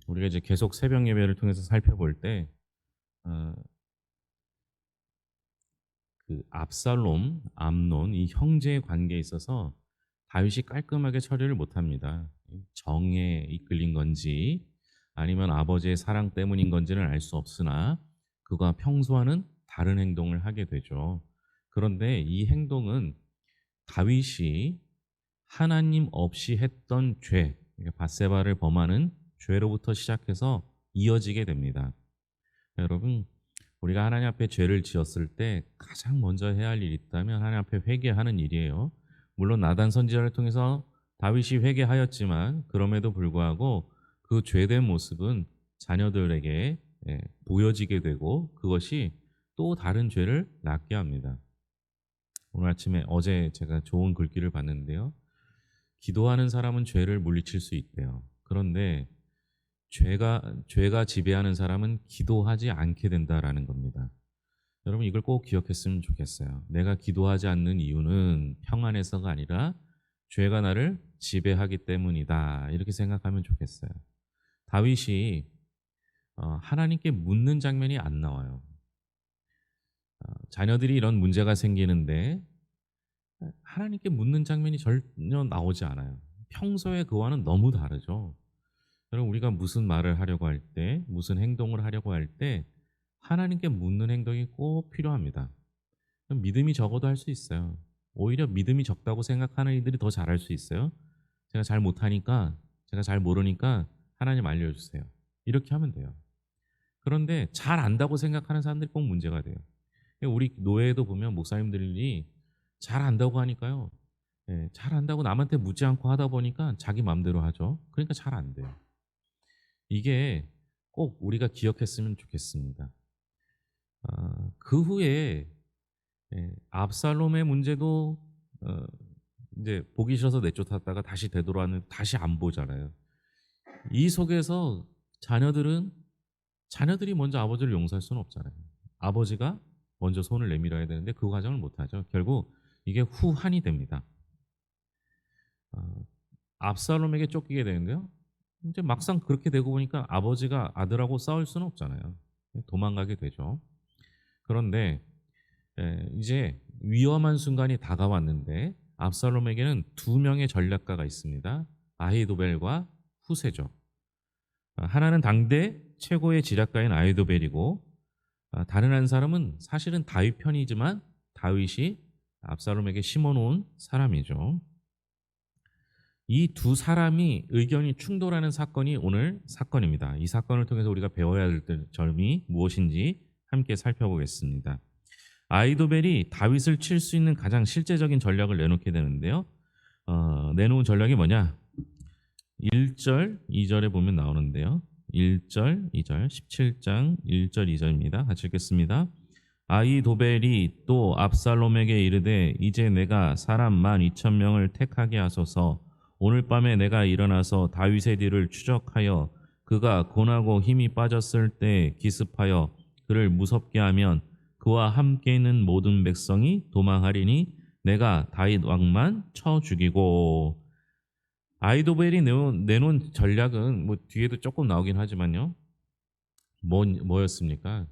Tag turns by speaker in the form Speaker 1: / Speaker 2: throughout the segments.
Speaker 1: 우리가 이제 계속 새벽 예배를 통해서 살펴볼 때 어 그 압살롬, 암논 이 형제의 관계에 있어서 다윗이 깔끔하게 처리를 못합니다. 정에 이끌린 건지 아니면 아버지의 사랑 때문인 건지는 알 수 없으나 그가 평소와는 다른 행동을 하게 되죠. 그런데 이 행동은 다윗이 하나님 없이 했던 죄, 그러니까 밧세바를 범하는 죄로부터 시작해서 이어지게 됩니다. 여러분, 우리가 하나님 앞에 죄를 지었을 때 가장 먼저 해야 할 일이 있다면 하나님 앞에 회개하는 일이에요. 물론 나단 선지자를 통해서 다윗이 회개하였지만 그럼에도 불구하고 그 죄된 모습은 자녀들에게 보여지게 되고 그것이 또 다른 죄를 낳게 합니다. 오늘 아침에 어제 제가 좋은 글귀를 봤는데요. 기도하는 사람은 죄를 물리칠 수 있대요. 그런데 죄가 지배하는 사람은 기도하지 않게 된다라는 겁니다. 여러분 이걸 꼭 기억했으면 좋겠어요. 내가 기도하지 않는 이유는 평안해서가 아니라 죄가 나를 지배하기 때문이다. 이렇게 생각하면 좋겠어요. 다윗이 하나님께 묻는 장면이 안 나와요. 자녀들이 이런 문제가 생기는데 하나님께 묻는 장면이 전혀 나오지 않아요. 평소에 그와는 너무 다르죠. 여러분 우리가 무슨 말을 하려고 할 때, 무슨 행동을 하려고 할 때 하나님께 묻는 행동이 꼭 필요합니다. 믿음이 적어도 할 수 있어요. 오히려 믿음이 적다고 생각하는 이들이 더 잘할 수 있어요. 제가 잘 못하니까, 제가 잘 모르니까 하나님 알려주세요. 이렇게 하면 돼요. 그런데 잘 안다고 생각하는 사람들이 꼭 문제가 돼요. 우리 노예에도 보면 목사님들이 잘 안다고 하니까요. 잘 안다고 남한테 묻지 않고 하다 보니까 자기 마음대로 하죠. 그러니까 잘 안 돼요. 이게 꼭 우리가 기억했으면 좋겠습니다. 그 후에 압살롬의 문제도 어 인제 보기 싫어서 내쫓았다가 다시 되돌아왔는데 다시 안 보잖아요. 이 속에서 자녀들이 먼저 아버지를 용서할 수는 없잖아요. 아버지가 먼저 손을 내밀어야 되는데 그 과정을 못 하죠. 결국 이게 후환이 됩니다. 어 압살롬에게 쫓기게 되는데요. 인제 막상 그렇게 되고 보니까 아버지가 아들하고 싸울 수는 없잖아요. 도망가게 되죠. 그런데 이제 위험한 순간이 다가왔는데 압살롬에게는 두 명의 전략가가 있습니다. 아히도벨과 후세죠. 하나는 당대 최고의 지략가인 아히도벨이고 다른 한 사람은 사실은 다윗 편이지만 다윗이 압살롬에게 심어놓은 사람이죠. 이 두 사람이 의견이 충돌하는 사건이 오늘 사건입니다. 이 사건을 통해서 우리가 배워야 될 점이 무엇인지 함께 살펴보겠습니다. 아이도벨이 다윗을 칠 수 있는 가장 실제적인 전략을 내놓게 되는데요. 내놓은 전략이 뭐냐? 1절, 2절에 보면 나오는데요. 1절, 2절, 17장 1절, 2절입니다. 같이 읽겠습니다. 아이도벨이 또 압살롬에게 이르되 이제 내가 사람 12,000명을 택하게 하소서. 오늘 밤에 내가 일어나서 다윗의 뒤를 추적하여 그가 고나고 힘이 빠졌을 때 기습하여 그를 무섭게 하면 그와 함께 있는 모든 백성이 도망하리니 내가 다윗 왕만 쳐 죽이고. 아이도벨이 내놓은 전략은 뭐 뒤에도 조금 나오긴 하지만요. 뭐였습니까?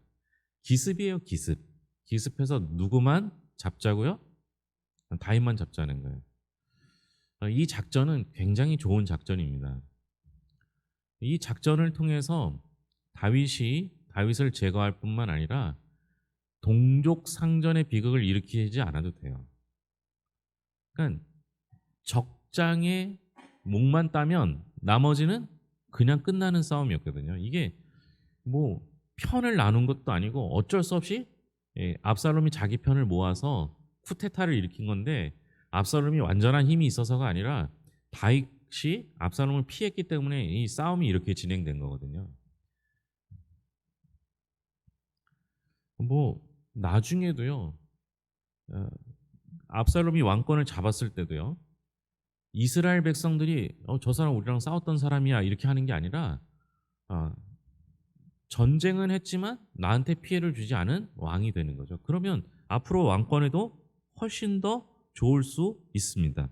Speaker 1: 기습이에요, 기습. 기습해서 누구만 잡자고요? 다윗만 잡자는 거예요. 이 작전은 굉장히 좋은 작전입니다. 이 작전을 통해서 다윗을 제거할 뿐만 아니라 동족 상전의 비극을 일으키지 않아도 돼요. 그러니까 적장에 목만 따면 나머지는 그냥 끝나는 싸움이었거든요. 이게 뭐 편을 나눈 것도 아니고 어쩔 수 없이 압살롬이 자기 편을 모아서 쿠데타를 일으킨 건데 압살롬이 완전한 힘이 있어서가 아니라 다윗이 압살롬을 피했기 때문에 이 싸움이 이렇게 진행된 거거든요. 뭐 나중에도요. 어, 압살롬이 왕권을 잡았을 때도요. 이스라엘 백성들이 저 사람 우리랑 싸웠던 사람이야 이렇게 하는 게 아니라 어, 전쟁은 했지만 나한테 피해를 주지 않은 왕이 되는 거죠. 그러면 앞으로 왕권에도 훨씬 더 좋을 수 있습니다.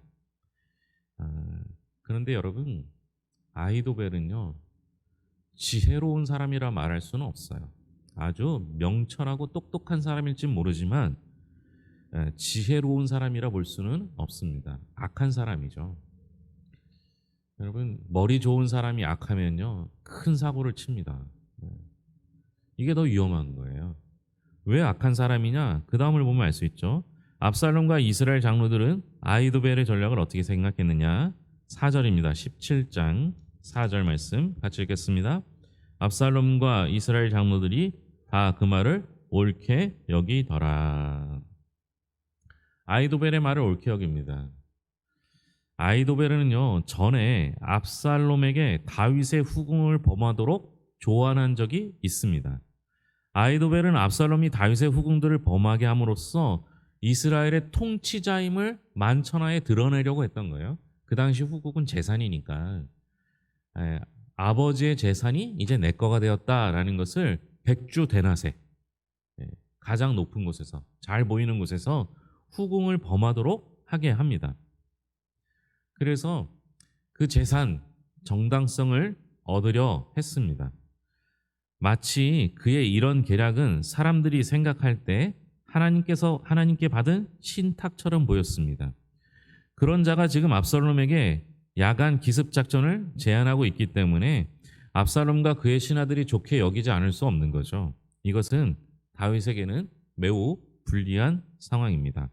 Speaker 1: 아, 그런데 여러분 아히도벨은요 지혜로운 사람이라 말할 수는 없어요. 아주 명철하고 똑똑한 사람일진 모르지만 지혜로운 사람이라 볼 수는 없습니다. 악한 사람이죠. 여러분, 머리 좋은 사람이 악하면요 큰 사고를 칩니다. 이게 더 위험한 거예요. 왜 악한 사람이냐? 그 다음을 보면 알 수 있죠. 압살롬과 이스라엘 장로들은 아히도벨의 전략을 어떻게 생각했느냐? 4절입니다. 17장 4절 말씀 같이 읽겠습니다. 압살롬과 이스라엘 장로들이 다 그 말을 옳게 여기더라. 아히도벨의 말을 옳게 여깁니다. 아히도벨은요 전에 압살롬에게 다윗의 후궁을 범하도록 조언한 적이 있습니다. 아히도벨은 압살롬이 다윗의 후궁들을 범하게 함으로써 이스라엘의 통치자임을 만천하에 드러내려고 했던 거예요. 그 당시 후궁은 재산이니까 아버지의 재산이 이제 내 거가 되었다라는 것을 백주 대낮에 가장 높은 곳에서 잘 보이는 곳에서 후궁을 범하도록 하게 합니다. 그래서 그 재산 정당성을 얻으려 했습니다. 마치 그의 이런 계략은 사람들이 생각할 때 하나님께 받은 신탁처럼 보였습니다. 그런 자가 지금 압살롬에게 야간 기습 작전을 제안하고 있기 때문에 압살롬과 그의 신하들이 좋게 여기지 않을 수 없는 거죠. 이것은 다윗에게는 매우 불리한 상황입니다.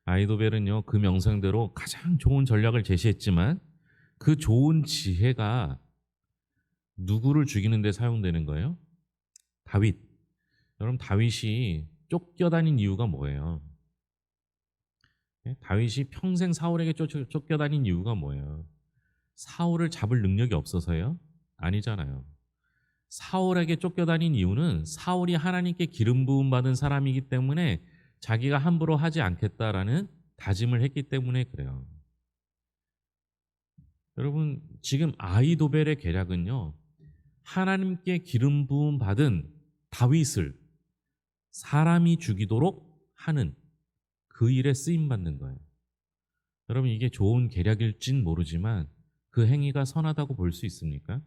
Speaker 1: 아히도벨은요 그 명성대로 가장 좋은 전략을 제시했지만 그 좋은 지혜가 누구를 죽이는 데 사용되는 거예요? 다윗. 여러분, 다윗이 쫓겨다닌 이유가 뭐예요? 다윗이 평생 사울에게 쫓겨다닌 이유가 뭐예요? 사울을 잡을 능력이 없어서요? 아니잖아요. 사울에게 쫓겨다닌 이유는 사울이 하나님께 기름 부음 받은 사람이기 때문에 자기가 함부로 하지 않겠다라는 다짐을 했기 때문에 그래요. 여러분, 지금 아히도벨의 계략은요 하나님께 기름 부음 받은 다윗을 사람이 죽이도록 하는 그 일에 쓰임 받는 거예요. 여러분, 이게 좋은 계략일진 모르지만 그 행위가 선하다고 볼 수 있습니까?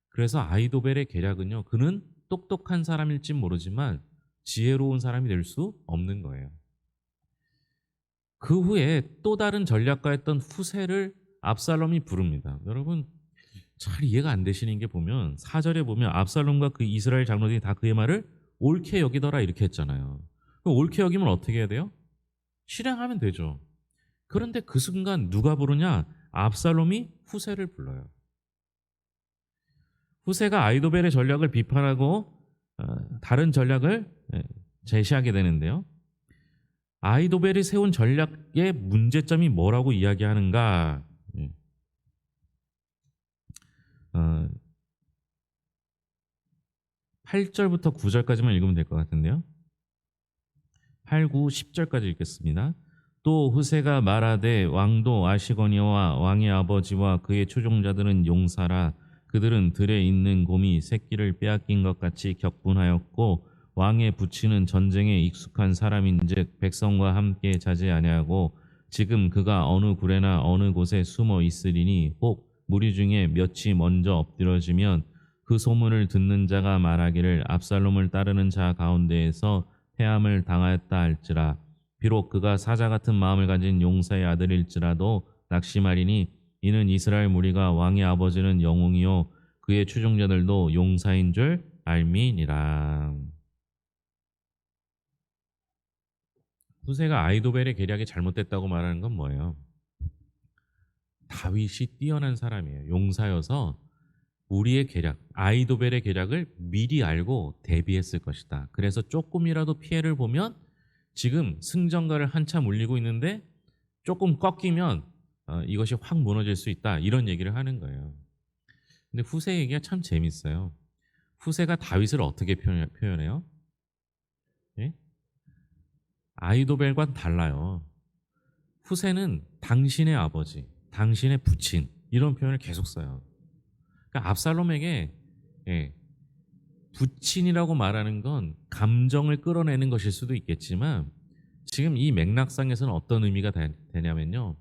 Speaker 1: 그래서 아히도벨의 계략은요 그는 똑똑한 사람일진 모르지만 지혜로운 사람이 될 수 없는 거예요. 그 후에 또 다른 전략가였던 후세를 압살롬이 부릅니다. 여러분, 잘 이해가 안 되시는 게 보면 4절에 보면 압살롬과 그 이스라엘 장로들이 다 그의 말을 옳게 여기더라 이렇게 했잖아요. 그럼 옳게 여기면 어떻게 해야 돼요? 실행하면 되죠. 그런데 그 순간 누가 부르냐? 압살롬이 후세를 불러요. 후세가 아히도벨의 전략을 비판하고 다른 전략을 제시하게 되는데요. 아히도벨이 세운 전략의 문제점이 뭐라고 이야기하는가? 8절부터 9절까지만 읽으면 될 것 같은데요. 8, 9, 10절까지 읽겠습니다. 또 후세가 말하되 왕도 아시거니와 왕의 아버지와 그의 추종자들은 용사라. 그들은 들에 있는 곰이 새끼를 빼앗긴 것 같이 격분하였고 왕의 부치는 전쟁에 익숙한 사람인즉 백성과 함께 자지 아니하고 지금 그가 어느 굴에나 어느 곳에 숨어 있으리니 혹 무리 중에 몇이 먼저 엎드러지면 그 소문을 듣는 자가 말하기를 압살롬을 따르는 자 가운데에서 패함을 당하였다 할지라. 비록 그가 사자 같은 마음을 가진 용사의 아들일지라도 낙심하리니 이는 이스라엘 무리가 왕의 아버지는 영웅이요 그의 추종자들도 용사인 줄 알미니라. 후세가 아히도벨의 계략이 잘못됐다고 말하는 건 뭐예요? 다윗이 뛰어난 사람이에요. 용사여서 우리의 계략, 아히도벨의 계략을 미리 알고 대비했을 것이다. 그래서 조금이라도 피해를 보면 지금 승전가를 한참 울리고 있는데 조금 꺾이면 이것이 확 무너질 수 있다. 이런 얘기를 하는 거예요. 근데 후세 얘기가 참 재밌어요. 후세가 다윗을 어떻게 표현해요? 예? 아히도벨과는 달라요. 후세는 당신의 아버지, 당신의 부친 이런 표현을 계속 써요. 그러니까 압살롬에게 부친이라고 말하는 건 감정을 끌어내는 것일 수도 있겠지만 지금 이 맥락상에서는 어떤 의미가 되냐면요.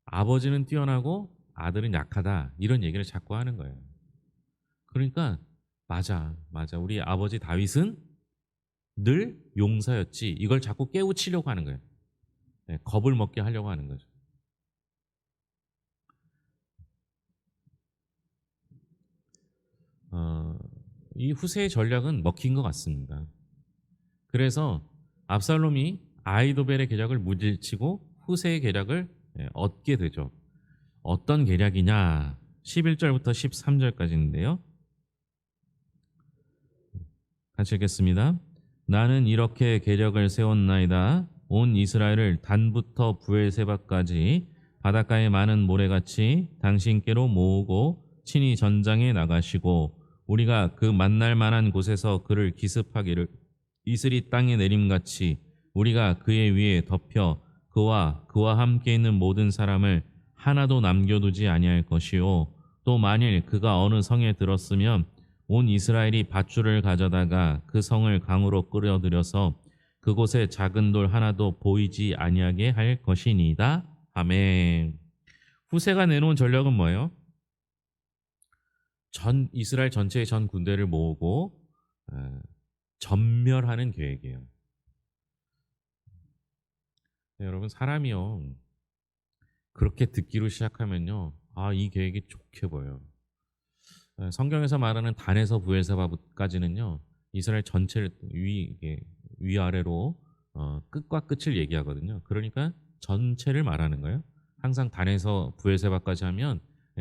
Speaker 1: 아버지는 뛰어나고 아들은 약하다 이런 얘기를 자꾸 하는 거예요. 그러니까 맞아. 우리 아버지 다윗은 늘 용사였지. 이걸 자꾸 깨우치려고 하는 거예요. 네, 겁을 먹게 하려고 하는 거죠. 어, 이 후세의 전략은 먹힌 것 같습니다. 그래서 압살롬이 아이도벨의 계략을 무질치고 후세의 계략을 얻게 되죠. 어떤 계략이냐? 11절부터 13절까지인데요. 같이 읽겠습니다. 나는 이렇게 계략을 세웠나이다. 온 이스라엘을 단부터 부엘세바까지 바닷가의 많은 모래같이 당신께로 모으고 친히 전장에 나가시고 우리가 그 만날 만한 곳에서 그를 기습하기를 이슬이 땅에 내림같이 우리가 그의 위에 덮여 그와 함께 있는 모든 사람을 하나도 남겨두지 아니할 것이요 또 만일 그가 어느 성에 들었으면 온 이스라엘이 밧줄을 가져다가 그 성을 강으로 끌어들여서 그곳에 작은 돌 하나도 보이지 아니하게 할 것이니이다. 아멘. 후세가 내놓은 전략은 뭐예요? 전 이스라엘 전체의 전 군대를 모으고 전멸하는 계획이에요. 네, 여러분 사람이요 그렇게 듣기로 시작하면요 이 계획이 좋게 보여요. 성경에서 말하는 단에서 부엘세바까지는요 이스라엘 전체를 위아래로 끝과 끝을 얘기하거든요. 그러니까 전체를 말하는 거예요. 항상 단에서 부엘세바까지 하면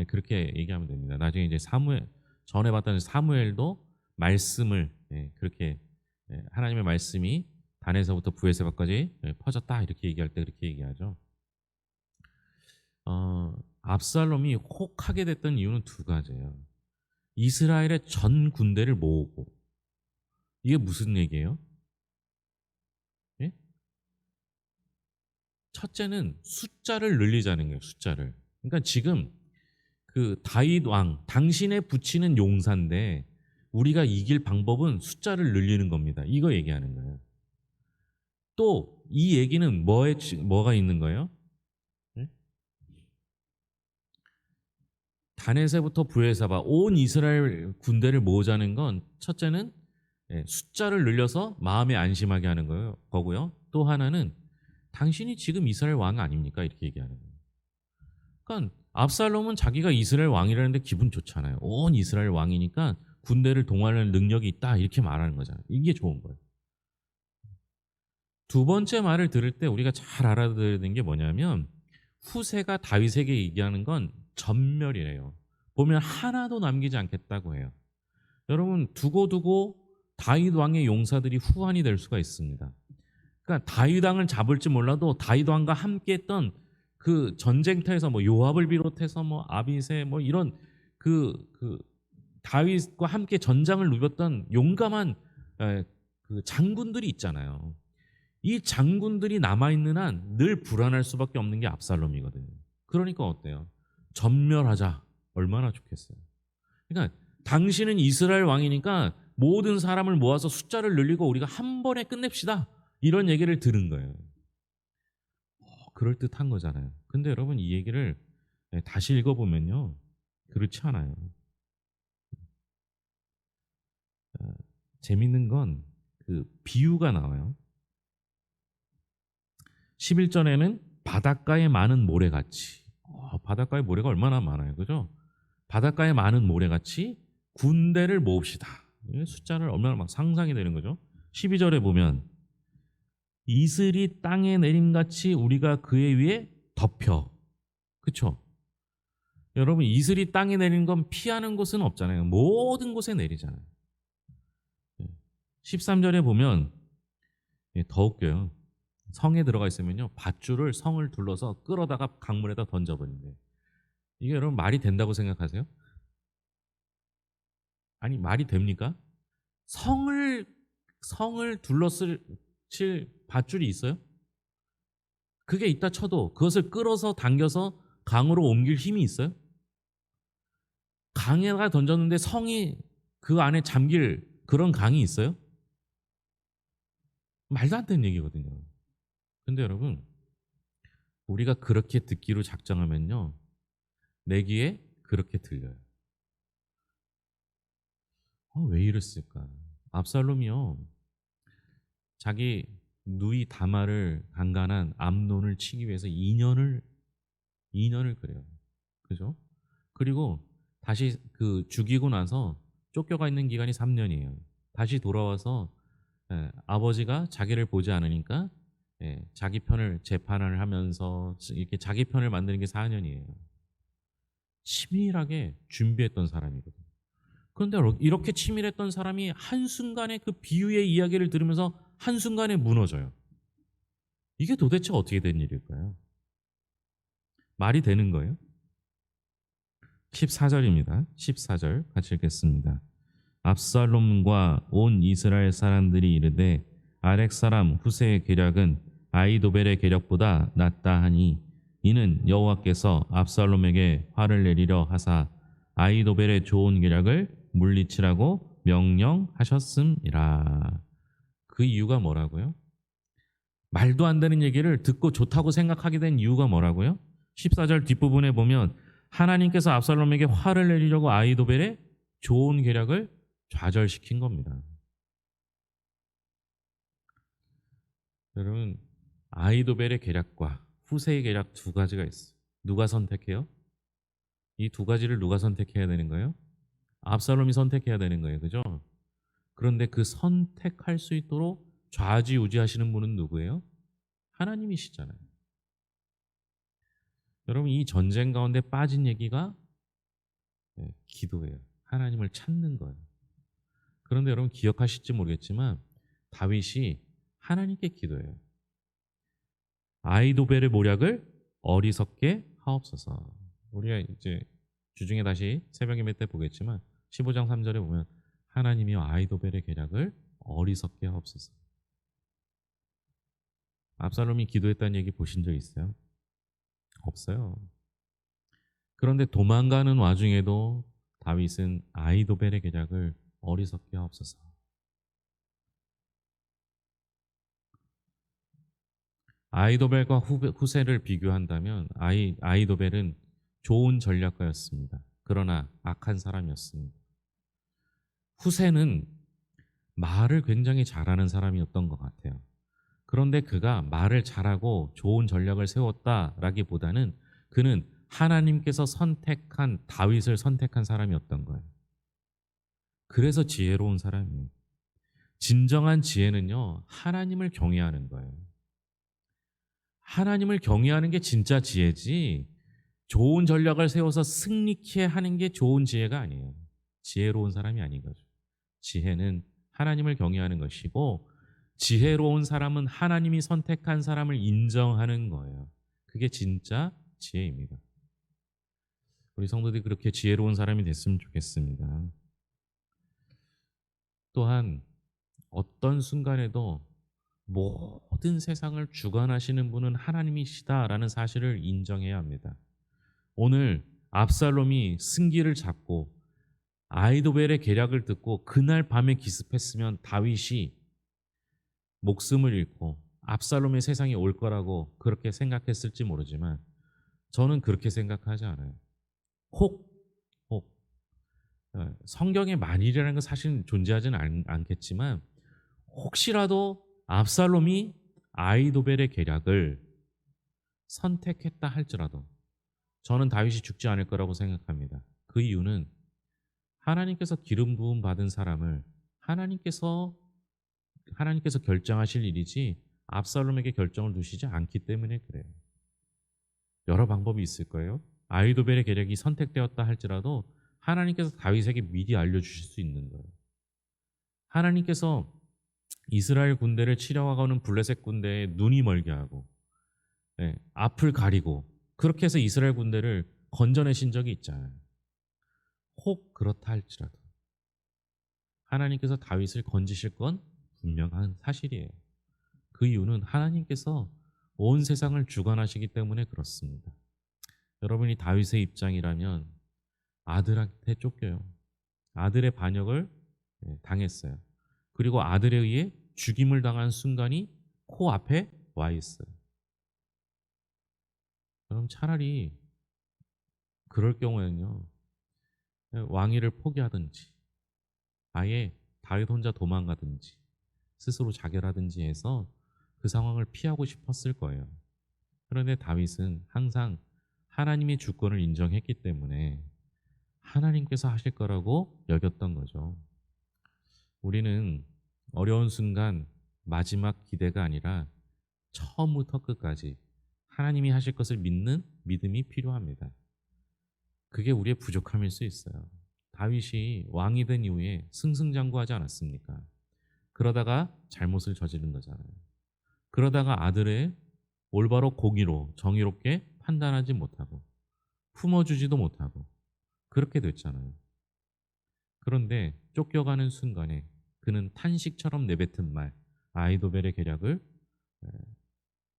Speaker 1: 그렇게 얘기하면 됩니다. 나중에 이제 사무엘 전에 봤던 사무엘도 말씀을 그렇게 하나님의 말씀이 단에서부터 부엘세바까지 퍼졌다 이렇게 얘기할 때 그렇게 얘기하죠. 압살롬이 혹하게 됐던 이유는 두 가지예요. 이스라엘의 전 군대를 모으고 이게 무슨 얘기예요? 예? 첫째는 숫자를 늘리자는 거예요. 숫자를. 그러니까 지금 그 다윗 왕 당신의 붙이는 용사인데 우리가 이길 방법은 숫자를 늘리는 겁니다. 이거 얘기하는 거예요. 또 이 얘기는 뭐가 있는 거예요? 예? 다네세부터 부엘사바 온 이스라엘 군대를 모으자는 건 첫째는 숫자를 늘려서 마음에 안심하게 하는 거고요. 또 하나는 당신이 지금 이스라엘 왕 아닙니까? 이렇게 얘기하는 거예요. 그러니까 압살롬은 자기가 이스라엘 왕이라는데 기분 좋잖아요. 온 이스라엘 왕이니까 군대를 동원할 능력이 있다 이렇게 말하는 거잖아요. 이게 좋은 거예요. 두 번째 말을 들을 때 우리가 잘 알아들어야 되는 게 뭐냐면 후세가 다윗에게 얘기하는 건 전멸이래요. 보면 하나도 남기지 않겠다고 해요. 여러분 두고두고 다윗 왕의 용사들이 후환이 될 수가 있습니다. 그러니까 다윗 왕을 잡을지 몰라도 다윗 왕과 함께했던 그 전쟁터에서 뭐 요압을 비롯해서 뭐 아비새 뭐 이런 그 다윗과 함께 전장을 누볐던 용감한 그 장군들이 있잖아요. 이 장군들이 남아 있는 한 늘 불안할 수밖에 없는 게 압살롬이거든요. 그러니까 어때요? 전멸하자. 얼마나 좋겠어요. 그러니까 당신은 이스라엘 왕이니까 모든 사람을 모아서 숫자를 늘리고 우리가 한 번에 끝냅시다. 이런 얘기를 들은 거예요. 그럴듯한 거잖아요. 근데 여러분 이 얘기를 다시 읽어보면요. 그렇지 않아요. 어, 재밌는 건 그 비유가 나와요. 11절에는 바닷가에 많은 모래같이 바닷가에 모래가 얼마나 많아요. 그죠? 바닷가에 많은 모래같이 군대를 모읍시다. 숫자를 얼마나 막 상상이 되는 거죠. 12절에 보면 이슬이 땅에 내림같이 우리가 그의 위에 덮여. 그쵸? 여러분 이슬이 땅에 내리는 건 피하는 곳은 없잖아요. 모든 곳에 내리잖아요. 13절에 보면 더 웃겨요. 성에 들어가 있으면요. 밧줄을 성을 둘러서 끌어다가 강물에다 던져버린대요. 이게 여러분 말이 된다고 생각하세요? 아니 말이 됩니까? 성을 둘러쓸 밧줄이 있어요? 그게 있다 쳐도 그것을 끌어서 당겨서 강으로 옮길 힘이 있어요? 강에다가 던졌는데 성이 그 안에 잠길 그런 강이 있어요? 말도 안 되는 얘기거든요. 근데 여러분 우리가 그렇게 듣기로 작정하면요 내 귀에 그렇게 들려요. 왜 이랬을까? 압살롬이요. 자기 누이 다말을 강간한 암논을 치기 위해서 2년을 그래요. 그죠? 그리고 다시 그 죽이고 나서 쫓겨가 있는 기간이 3년이에요. 다시 돌아와서 아버지가 자기를 보지 않으니까 자기 편을 재판을 하면서 이렇게 자기 편을 만드는 게 4년이에요. 치밀하게 준비했던 사람이거든요. 그런데 이렇게 치밀했던 사람이 한순간에 그 비유의 이야기를 들으면서 한순간에 무너져요. 이게 도대체 어떻게 된 일일까요? 말이 되는 거예요? 14절입니다. 14절 같이 읽겠습니다. 압살롬과 온 이스라엘 사람들이 이르되 아렉 사람 후세의 계략은 아이도벨의 계략보다 낫다 하니 이는 여호와께서 압살롬에게 화를 내리려 하사 아이도벨의 좋은 계략을 물리치라고 명령하셨음이라. 그 이유가 뭐라고요? 말도 안 되는 얘기를 듣고 좋다고 생각하게 된 이유가 뭐라고요? 14절 뒷부분에 보면 하나님께서 압살롬에게 화를 내리려고 아이도벨의 좋은 계략을 좌절시킨 겁니다. 여러분, 아이도벨의 계략과 후세의 계략 두 가지가 있어요. 누가 선택해요? 이 두 가지를 누가 선택해야 되는 거예요? 압살롬이 선택해야 되는 거예요. 그죠? 그런데 그 선택할 수 있도록 좌지우지하시는 분은 누구예요? 하나님이시잖아요. 여러분, 이 전쟁 가운데 빠진 얘기가 기도예요. 하나님을 찾는 거예요. 그런데 여러분 기억하실지 모르겠지만 다윗이 하나님께 기도해요. 아이도벨의 모략을 어리석게 하옵소서. 우리가 이제 주중에 다시 새벽 예배 때 보겠지만 15장 3절에 보면 하나님이여 아이도벨의 계략을 어리석게 하옵소서. 압살롬이 기도했다는 얘기 보신 적 있어요? 없어요. 그런데 도망가는 와중에도 다윗은 아이도벨의 계략을 어리석게 하옵소서. 아이도벨과 후세를 비교한다면 아이도벨은 좋은 전략가였습니다. 그러나 악한 사람이었습니다. 후세는 말을 굉장히 잘하는 사람이었던 것 같아요. 그런데 그가 말을 잘하고 좋은 전략을 세웠다라기보다는 그는 하나님께서 선택한 다윗을 선택한 사람이었던 거예요. 그래서 지혜로운 사람이에요. 진정한 지혜는요, 하나님을 경외하는 거예요. 하나님을 경외하는 게 진짜 지혜지, 좋은 전략을 세워서 승리케 하는 게 좋은 지혜가 아니에요. 지혜로운 사람이 아닌 거죠. 지혜는 하나님을 경외하는 것이고, 지혜로운 사람은 하나님이 선택한 사람을 인정하는 거예요. 그게 진짜 지혜입니다. 우리 성도들이 그렇게 지혜로운 사람이 됐으면 좋겠습니다. 또한 어떤 순간에도 모든 세상을 주관하시는 분은 하나님이시다라는 사실을 인정해야 합니다. 오늘 압살롬이 승기를 잡고 아이도벨의 계략을 듣고 그날 밤에 기습했으면 다윗이 목숨을 잃고 압살롬의 세상이 올 거라고 그렇게 생각했을지 모르지만 저는 그렇게 생각하지 않아요. 혹, 혹 성경에 만일이라는 건 사실 존재하지는 않겠지만 혹시라도 압살롬이 아이도벨의 계략을 선택했다 할지라도 저는 다윗이 죽지 않을 거라고 생각합니다. 그 이유는 하나님께서 기름 부음 받은 사람을 하나님께서 결정하실 일이지 압살롬에게 결정을 두시지 않기 때문에 그래요. 여러 방법이 있을 거예요. 아이도벨의 계략이 선택되었다 할지라도 하나님께서 다윗에게 미리 알려주실 수 있는 거예요. 하나님께서 이스라엘 군대를 치려가는 블레셋 군대에 눈이 멀게 하고 앞을 가리고 그렇게 해서 이스라엘 군대를 건져내신 적이 있잖아요. 혹 그렇다 할지라도 하나님께서 다윗을 건지실 건 분명한 사실이에요. 그 이유는 하나님께서 온 세상을 주관하시기 때문에 그렇습니다. 여러분이 다윗의 입장이라면 아들한테 쫓겨요. 아들의 반역을 당했어요. 그리고 아들에 의해 죽임을 당한 순간이 코앞에 와 있어요. 그럼 차라리 그럴 경우에는요. 왕위를 포기하든지 아예 다윗 혼자 도망가든지 스스로 자결하든지 해서 그 상황을 피하고 싶었을 거예요. 그런데 다윗은 항상 하나님의 주권을 인정했기 때문에 하나님께서 하실 거라고 여겼던 거죠. 우리는 어려운 순간 마지막 기대가 아니라 처음부터 끝까지 하나님이 하실 것을 믿는 믿음이 필요합니다. 그게 우리의 부족함일 수 있어요. 다윗이 왕이 된 이후에 승승장구하지 않았습니까? 그러다가 잘못을 저지른 거잖아요. 그러다가 아들의 올바로 공의로 정의롭게 판단하지 못하고 품어주지도 못하고 그렇게 됐잖아요. 그런데 쫓겨가는 순간에 그는 탄식처럼 내뱉은 말, 아이도벨의 계략을 에,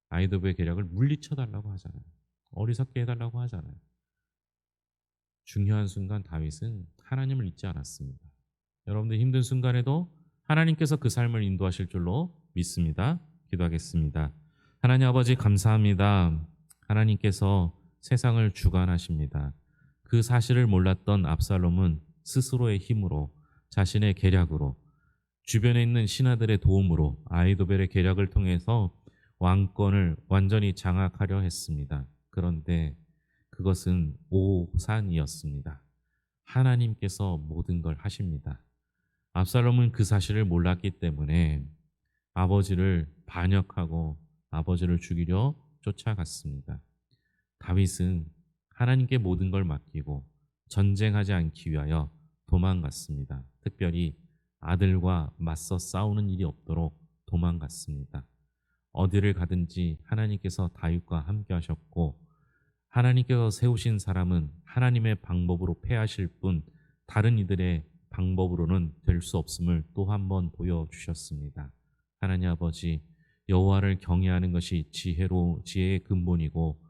Speaker 1: 아이도벨의 계략을 물리쳐 달라고 하잖아요. 어리석게 해달라고 하잖아요. 중요한 순간 다윗은 하나님을 잊지 않았습니다. 여러분들 힘든 순간에도 하나님께서 그 삶을 인도하실 줄로 믿습니다. 기도하겠습니다. 하나님 아버지 감사합니다. 하나님께서 세상을 주관하십니다. 그 사실을 몰랐던 압살롬은 스스로의 힘으로 자신의 계략으로 주변에 있는 신하들의 도움으로 아이도벨의 계략을 통해서 왕권을 완전히 장악하려 했습니다. 그런데 그것은 오산이었습니다. 하나님께서 모든 걸 하십니다. 압살롬은 그 사실을 몰랐기 때문에 아버지를 반역하고 아버지를 죽이려 쫓아갔습니다. 다윗은 하나님께 모든 걸 맡기고 전쟁하지 않기 위하여 도망갔습니다. 특별히 아들과 맞서 싸우는 일이 없도록 도망갔습니다. 어디를 가든지 하나님께서 다윗과 함께 하셨고 하나님께서 세우신 사람은 하나님의 방법으로 패하실 뿐 다른 이들의 방법으로는 될 수 없음을 또 한 번 보여주셨습니다. 하나님 아버지, 여호와를 경외하는 것이 지혜의 근본이고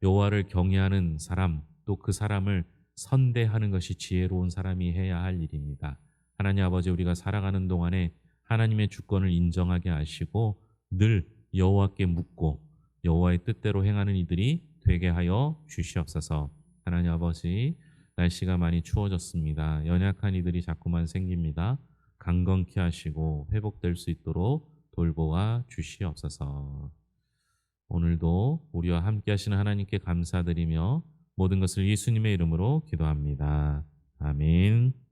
Speaker 1: 여호와를 경외하는 사람 또 그 사람을 선대하는 것이 지혜로운 사람이 해야 할 일입니다. 하나님 아버지, 우리가 살아가는 동안에 하나님의 주권을 인정하게 하시고 늘 여호와께 묻고 여호와의 뜻대로 행하는 이들이 되게 하여 주시옵소서. 하나님 아버지, 날씨가 많이 추워졌습니다. 연약한 이들이 자꾸만 생깁니다. 강건케 하시고 회복될 수 있도록 돌보아 주시옵소서. 오늘도 우리와 함께 하시는 하나님께 감사드리며 모든 것을 예수님의 이름으로 기도합니다. 아멘.